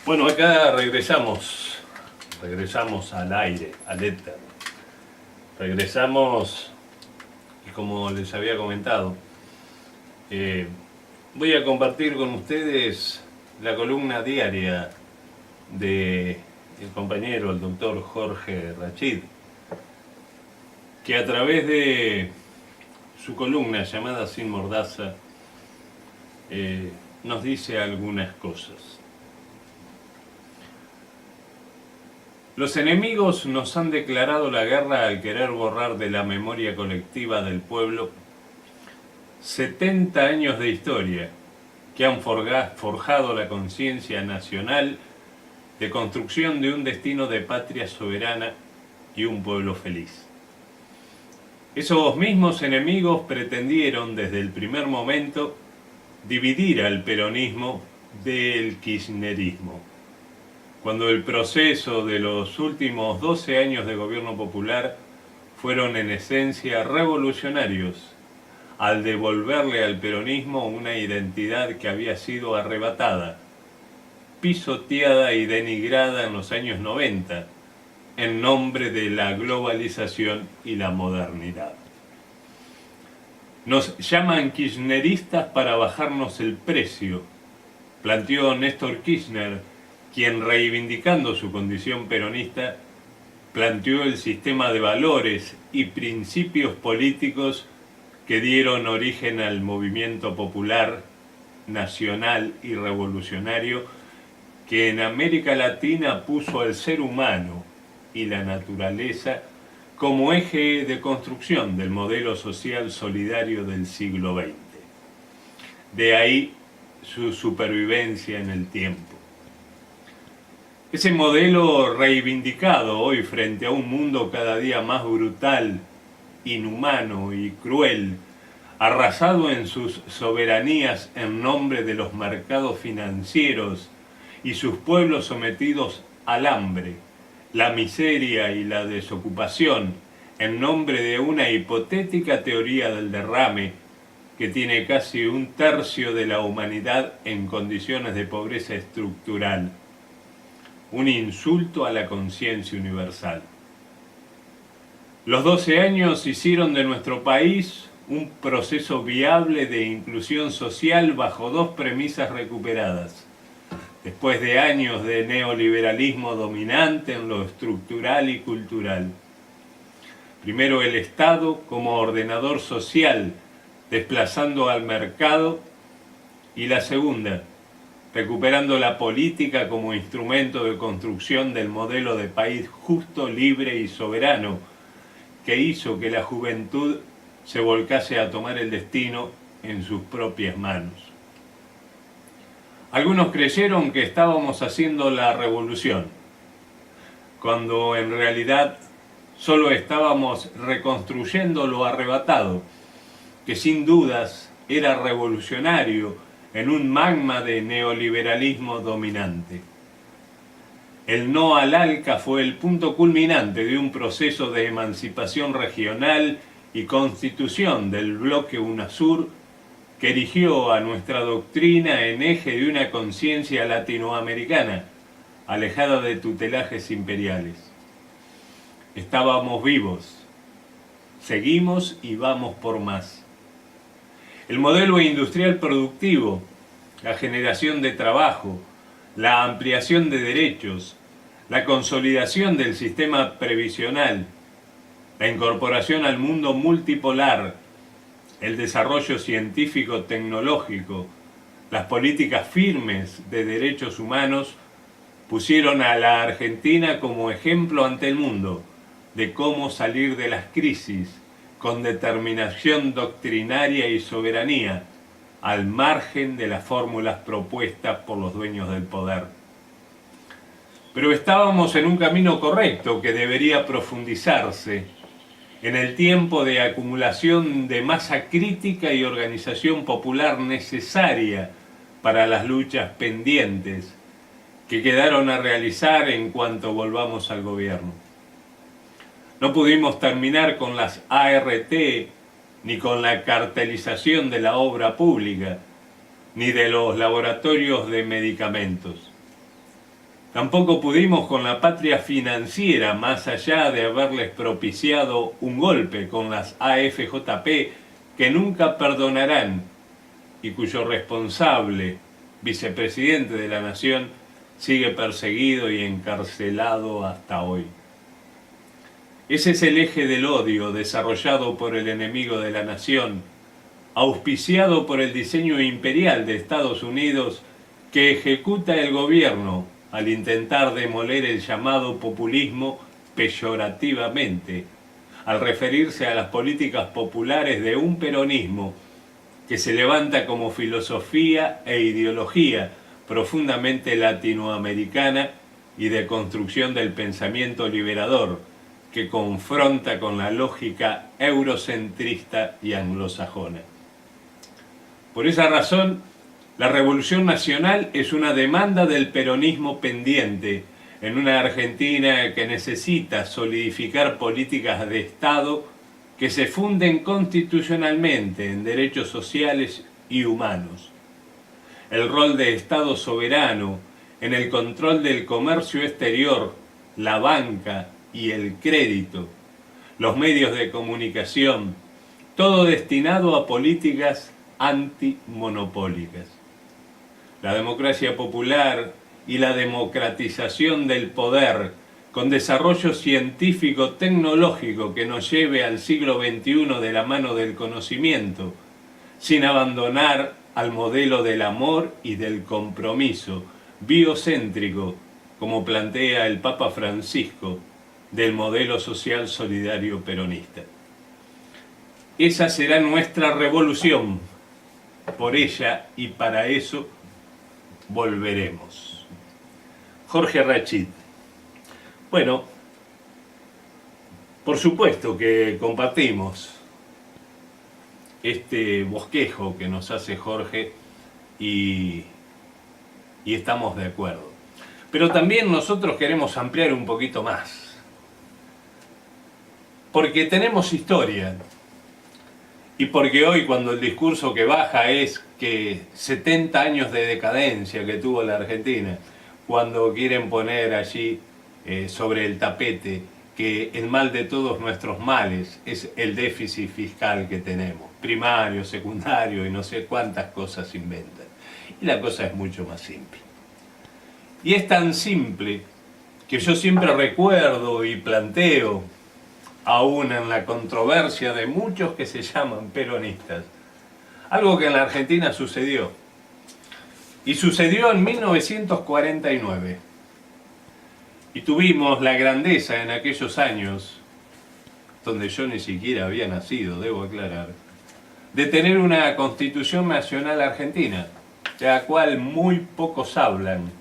Bueno, acá regresamos al aire, al éter. Regresamos, y como les había comentado, eh, voy a compartir con ustedes la columna diaria de el compañero, el doctor Jorge Rachid, que a través de su columna llamada Sin Mordaza, nos dice algunas cosas. Los enemigos nos han declarado la guerra al querer borrar de la memoria colectiva del pueblo 70 años de historia que han forjado la conciencia nacional de construcción de un destino de patria soberana y un pueblo feliz. Esos mismos enemigos pretendieron desde el primer momento dividir al peronismo del kirchnerismo, cuando el proceso de los últimos 12 años de gobierno popular fueron en esencia revolucionarios al devolverle al peronismo una identidad que había sido arrebatada, pisoteada y denigrada en los años 90 en nombre de la globalización y la modernidad. Nos llaman kirchneristas para bajarnos el precio, planteó Néstor Kirchner, quien, reivindicando su condición peronista, planteó el sistema de valores y principios políticos que dieron origen al movimiento popular, nacional y revolucionario que en América Latina puso al ser humano y la naturaleza como eje de construcción del modelo social solidario del siglo XX. De ahí su supervivencia en el tiempo. Ese modelo reivindicado hoy frente a un mundo cada día más brutal, inhumano y cruel, arrasado en sus soberanías en nombre de los mercados financieros y sus pueblos sometidos al hambre, la miseria y la desocupación en nombre de una hipotética teoría del derrame que tiene casi un tercio de la humanidad en condiciones de pobreza estructural. Un insulto a la conciencia universal. Los 12 años hicieron de nuestro país un proceso viable de inclusión social bajo dos premisas recuperadas. Después de años de neoliberalismo dominante en lo estructural y cultural. Primero el Estado como ordenador social, desplazando al mercado, y la segunda, recuperando la política como instrumento de construcción del modelo de país justo, libre y soberano, que hizo que la juventud se volcase a tomar el destino en sus propias manos. Algunos creyeron que estábamos haciendo la revolución, cuando en realidad solo estábamos reconstruyendo lo arrebatado, que sin dudas era revolucionario en un magma de neoliberalismo dominante. El no al ALCA fue el punto culminante de un proceso de emancipación regional y constitución del bloque UNASUR que erigió a nuestra doctrina en eje de una conciencia latinoamericana, alejada de tutelajes imperiales. Estábamos vivos, seguimos y vamos por más. El modelo industrial productivo, la generación de trabajo, la ampliación de derechos, la consolidación del sistema previsional, la incorporación al mundo multipolar, el desarrollo científico-tecnológico, las políticas firmes de derechos humanos pusieron a la Argentina como ejemplo ante el mundo de cómo salir de las crisis con determinación doctrinaria y soberanía, al margen de las fórmulas propuestas por los dueños del poder. Pero estábamos en un camino correcto que debería profundizarse en el tiempo de acumulación de masa crítica y organización popular necesaria para las luchas pendientes que quedaron a realizar en cuanto volvamos al gobierno. No pudimos terminar con las ART, ni con la cartelización de la obra pública, ni de los laboratorios de medicamentos. Tampoco pudimos con la patria financiera, más allá de haberles propiciado un golpe con las AFJP que nunca perdonarán y cuyo responsable, vicepresidente de la Nación, sigue perseguido y encarcelado hasta hoy. Ese es el eje del odio desarrollado por el enemigo de la nación, auspiciado por el diseño imperial de Estados Unidos que ejecuta el gobierno al intentar demoler el llamado populismo peyorativamente, al referirse a las políticas populares de un peronismo que se levanta como filosofía e ideología profundamente latinoamericana y de construcción del pensamiento liberador, que confronta con la lógica eurocentrista y anglosajona. Por esa razón, la Revolución Nacional es una demanda del peronismo pendiente en una Argentina que necesita solidificar políticas de Estado que se funden constitucionalmente en derechos sociales y humanos. El rol de Estado soberano en el control del comercio exterior, la banca y el crédito, los medios de comunicación, todo destinado a políticas antimonopólicas. La democracia popular y la democratización del poder con desarrollo científico-tecnológico que nos lleve al siglo XXI de la mano del conocimiento, sin abandonar al modelo del amor y del compromiso biocéntrico, como plantea el Papa Francisco, del modelo social solidario peronista. Esa será nuestra revolución. Por ella y para eso volveremos. Jorge Rachid. Bueno, por supuesto que compartimos este bosquejo que nos hace Jorge y estamos de acuerdo. Pero también nosotros queremos ampliar un poquito más. Porque tenemos historia. Y porque hoy, cuando el discurso que baja es que 70 años de decadencia que tuvo la Argentina, cuando quieren poner allí sobre el tapete que el mal de todos nuestros males es el déficit fiscal que tenemos, primario, secundario y no sé cuántas cosas inventan. Y la cosa es mucho más simple. Y es tan simple que yo siempre recuerdo y planteo, aún en la controversia de muchos que se llaman peronistas, algo que en la Argentina sucedió. Y sucedió en 1949. Y tuvimos la grandeza en aquellos años, donde yo ni siquiera había nacido, debo aclarar, de tener una Constitución Nacional Argentina, de la cual muy pocos hablan,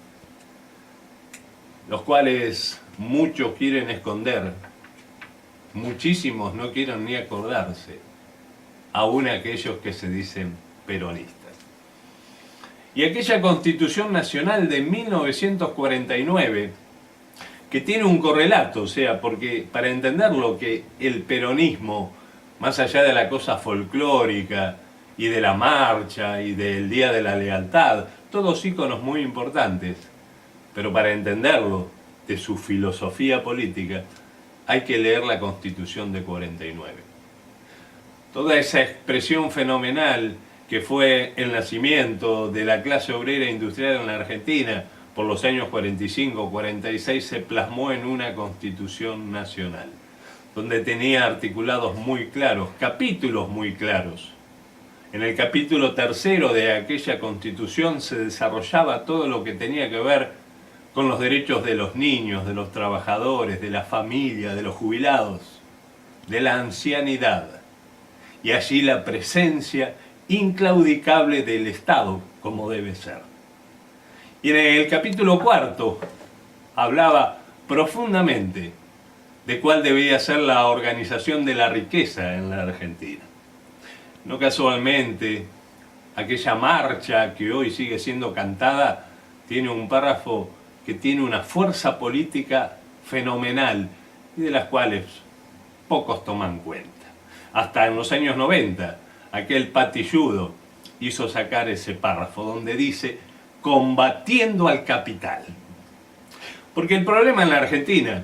los cuales muchos quieren esconder. Muchísimos no quieren ni acordarse, aún aquellos que se dicen peronistas. Y aquella Constitución Nacional de 1949, que tiene un correlato, o sea, porque para entender lo que el peronismo, más allá de la cosa folclórica y de la marcha y del Día de la Lealtad, todos íconos muy importantes, pero para entenderlo de su filosofía política, hay que leer la Constitución de 49. Toda esa expresión fenomenal que fue el nacimiento de la clase obrera industrial en la Argentina por los años 45-46 se plasmó en una Constitución Nacional, donde tenía articulados muy claros, capítulos muy claros. En el capítulo 3 de aquella Constitución se desarrollaba todo lo que tenía que ver con los derechos de los niños, de los trabajadores, de la familia, de los jubilados, de la ancianidad. Y allí la presencia inclaudicable del Estado, como debe ser. Y en el capítulo 4 hablaba profundamente de cuál debía ser la organización de la riqueza en la Argentina. No casualmente, aquella marcha que hoy sigue siendo cantada tiene un párrafo que tiene una fuerza política fenomenal y de las cuales pocos toman cuenta. Hasta en los años 90, aquel patilludo hizo sacar ese párrafo donde dice: combatiendo al capital. Porque el problema en la Argentina,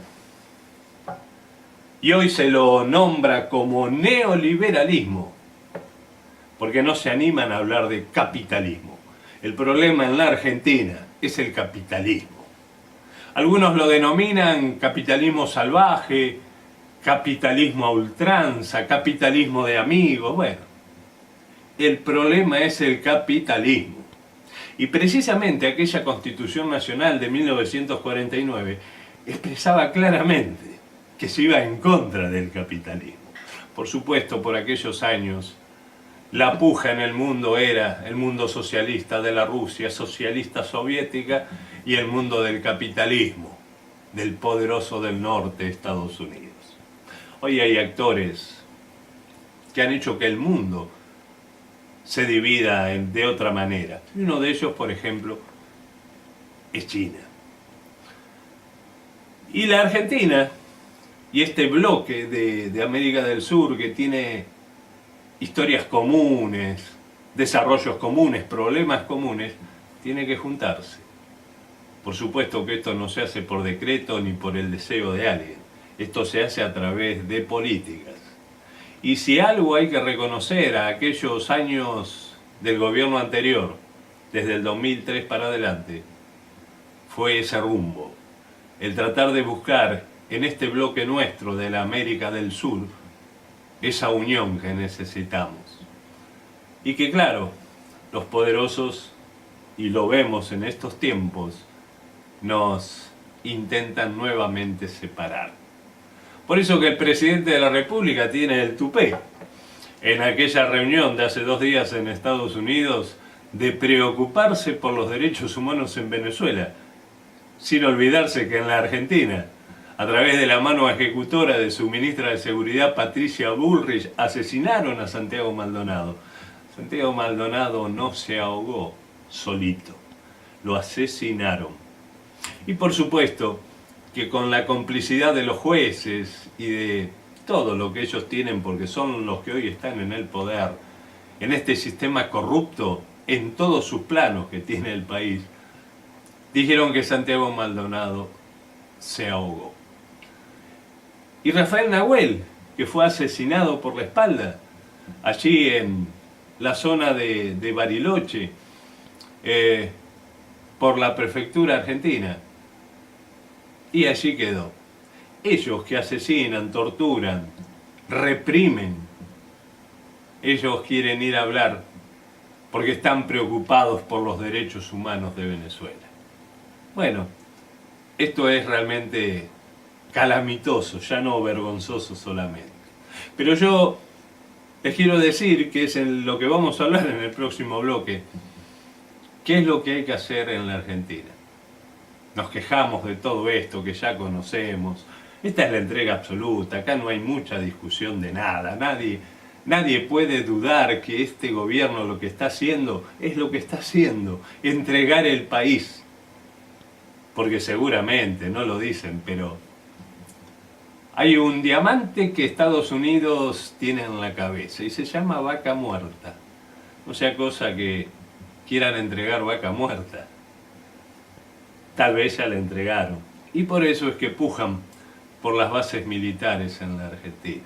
y hoy se lo nombra como neoliberalismo, porque no se animan a hablar de capitalismo. El problema en la Argentina es el capitalismo. Algunos lo denominan capitalismo salvaje, capitalismo a ultranza, capitalismo de amigos. Bueno, el problema es el capitalismo. Y precisamente aquella Constitución Nacional de 1949 expresaba claramente que se iba en contra del capitalismo. Por supuesto, por aquellos años, la puja en el mundo era el mundo socialista de la Rusia socialista soviética y el mundo del capitalismo, del poderoso del norte, Estados Unidos. Hoy hay actores que han hecho que el mundo se divida de otra manera. Uno de ellos, por ejemplo, es China. Y la Argentina, y este bloque de América del Sur que tiene historias comunes, desarrollos comunes, problemas comunes, tiene que juntarse. Por supuesto que esto no se hace por decreto ni por el deseo de alguien. Esto se hace a través de políticas. Y si algo hay que reconocer a aquellos años del gobierno anterior, desde el 2003 para adelante, fue ese rumbo. El tratar de buscar en este bloque nuestro de la América del Sur esa unión que necesitamos. Y que claro, los poderosos, y lo vemos en estos tiempos, nos intentan nuevamente separar. Por eso que el presidente de la República tiene el tupé en aquella reunión de hace 2 días en Estados Unidos de preocuparse por los derechos humanos en Venezuela, sin olvidarse que en la Argentina, a través de la mano ejecutora de su ministra de Seguridad, Patricia Bullrich, asesinaron a Santiago Maldonado. Santiago Maldonado no se ahogó solito, lo asesinaron. Y por supuesto que con la complicidad de los jueces y de todo lo que ellos tienen, porque son los que hoy están en el poder, en este sistema corrupto, en todos sus planos que tiene el país, dijeron que Santiago Maldonado se ahogó. Y Rafael Nahuel, que fue asesinado por la espalda, allí en la zona de Bariloche, por la prefectura argentina. Y allí quedó. Ellos que asesinan, torturan, reprimen, ellos quieren ir a hablar porque están preocupados por los derechos humanos de Venezuela. Bueno, esto es realmente calamitoso, ya no vergonzoso solamente. Pero yo les quiero decir que es en lo que vamos a hablar en el próximo bloque. ¿Qué es lo que hay que hacer en la Argentina? Nos quejamos de todo esto que ya conocemos. Esta es la entrega absoluta, acá no hay mucha discusión de nada. Nadie puede dudar que este gobierno lo que está haciendo es lo que está haciendo, entregar el país. Porque seguramente, no lo dicen, pero hay un diamante que Estados Unidos tiene en la cabeza y se llama vaca muerta. No sea cosa que quieran entregar vaca muerta. Tal vez ya la entregaron. Y por eso es que pujan por las bases militares en la Argentina.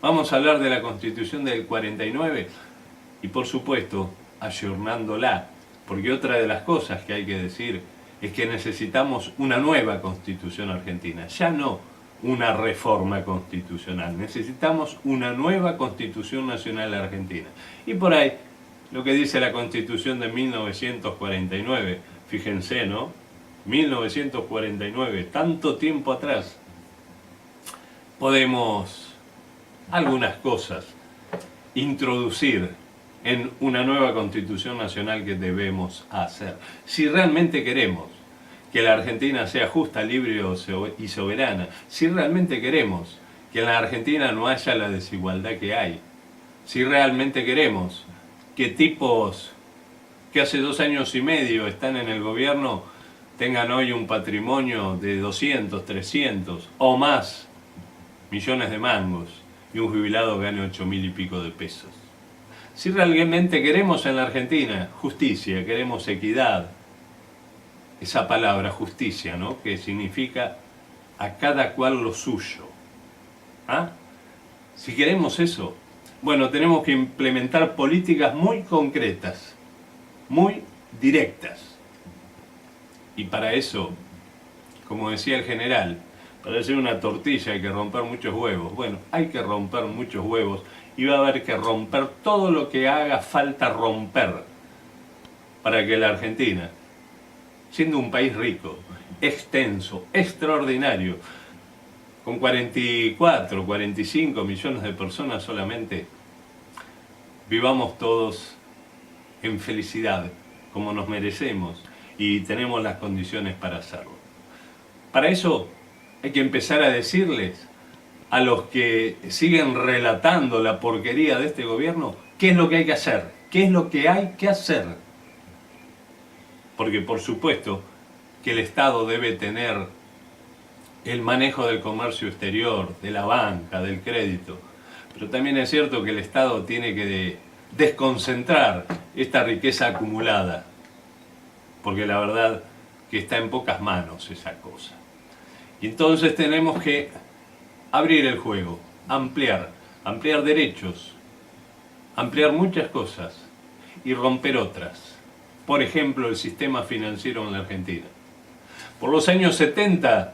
Vamos a hablar de la Constitución del 49 y por supuesto ayornándola, porque otra de las cosas que hay que decir es que necesitamos una nueva Constitución argentina, ya no una reforma constitucional, necesitamos una nueva Constitución Nacional Argentina. Y por ahí, lo que dice la Constitución de 1949, fíjense, ¿no? 1949, tanto tiempo atrás, podemos algunas cosas introducir en una nueva Constitución Nacional que debemos hacer. Si realmente queremos que la Argentina sea justa, libre y soberana, si realmente queremos que en la Argentina no haya la desigualdad que hay, si realmente queremos que tipos que hace 2 años y medio están en el gobierno tengan hoy un patrimonio de 200, 300 o más millones de mangos y un jubilado gane 8.000 y pico de pesos. Si realmente queremos en la Argentina justicia, queremos equidad, esa palabra justicia, ¿no? Que significa a cada cual lo suyo. ¿Ah? Si queremos eso, bueno, tenemos que implementar políticas muy concretas, muy directas. Y para eso, como decía el general, para hacer una tortilla hay que romper muchos huevos. Bueno, hay que romper muchos huevos y va a haber que romper todo lo que haga falta romper para que la Argentina, siendo un país rico, extenso, extraordinario, con 44, 45 millones de personas solamente, vivamos todos en felicidad, como nos merecemos, y tenemos las condiciones para hacerlo. Para eso hay que empezar a decirles a los que siguen relatando la porquería de este gobierno, qué es lo que hay que hacer, qué es lo que hay que hacer. Porque por supuesto que el Estado debe tener el manejo del comercio exterior, de la banca, del crédito, pero también es cierto que el Estado tiene que desconcentrar esta riqueza acumulada, porque la verdad que está en pocas manos esa cosa. Y entonces tenemos que abrir el juego, ampliar derechos, ampliar muchas cosas y romper otras. Por ejemplo, el sistema financiero en la Argentina. Por los años 70,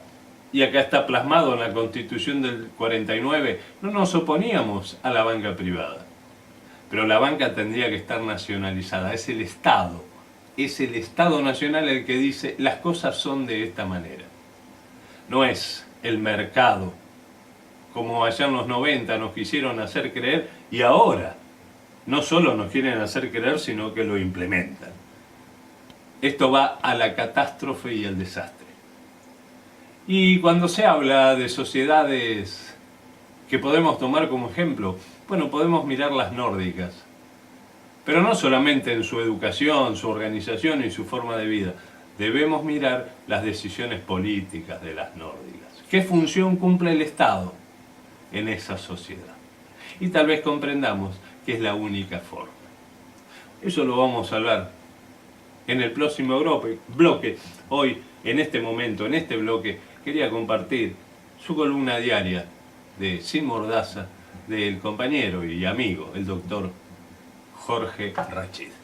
y acá está plasmado en la Constitución del 49, no nos oponíamos a la banca privada. Pero la banca tendría que estar nacionalizada. Es el Estado nacional el que dice las cosas son de esta manera. No es el mercado, como allá en los 90 nos quisieron hacer creer, y ahora no solo nos quieren hacer creer, sino que lo implementan. Esto va a la catástrofe y al desastre. Y cuando se habla de sociedades que podemos tomar como ejemplo, bueno, podemos mirar las nórdicas, pero no solamente en su educación, su organización y su forma de vida. Debemos mirar las decisiones políticas de las nórdicas. ¿Qué función cumple el Estado en esa sociedad? Y tal vez comprendamos que es la única forma. Eso lo vamos a hablar en el próximo bloque. Hoy, en este momento, en este bloque, quería compartir su columna diaria de Sin Mordaza del compañero y amigo, el doctor Jorge Rachid.